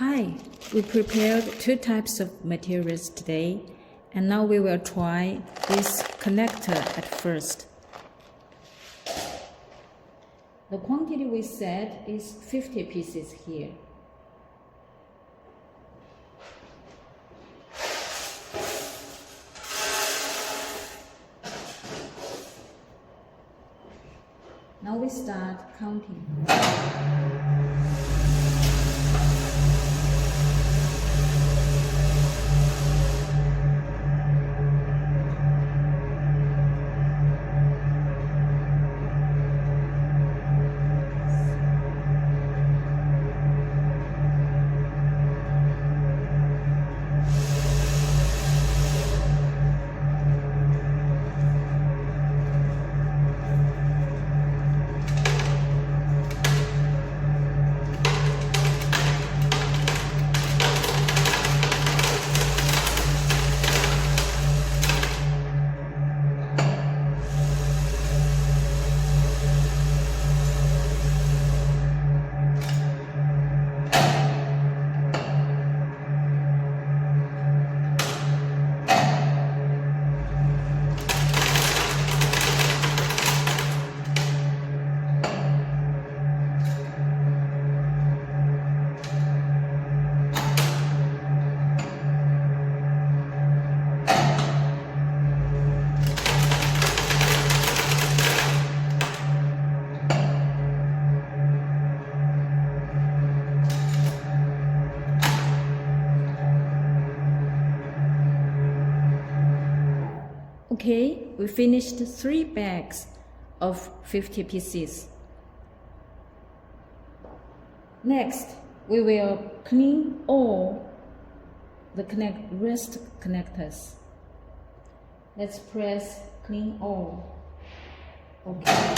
Hi, we prepared two types of materials today, and now we will try this connector at first. The quantity we said is 50 pieces here. Now we start counting. Okay, we finished 3 bags of 50 pieces. Next, we will clean all the rest connectors. Let's press clean all. Okay.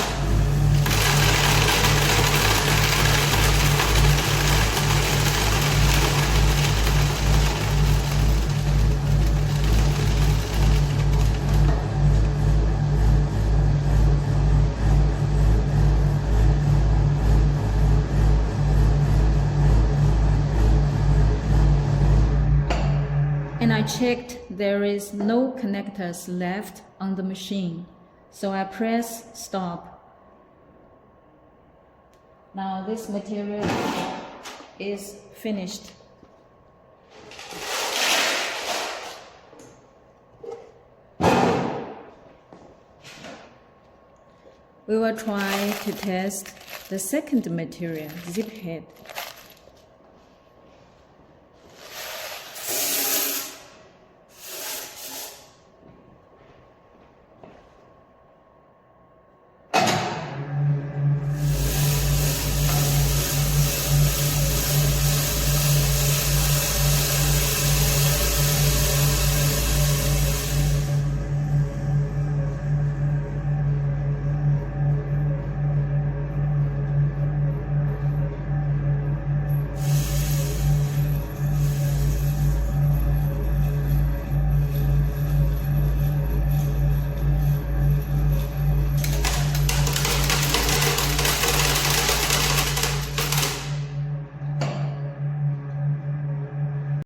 And I checked there is no connectors left on the machine, so I press stop. Now this material is finished. We will try to test the second material, zip head.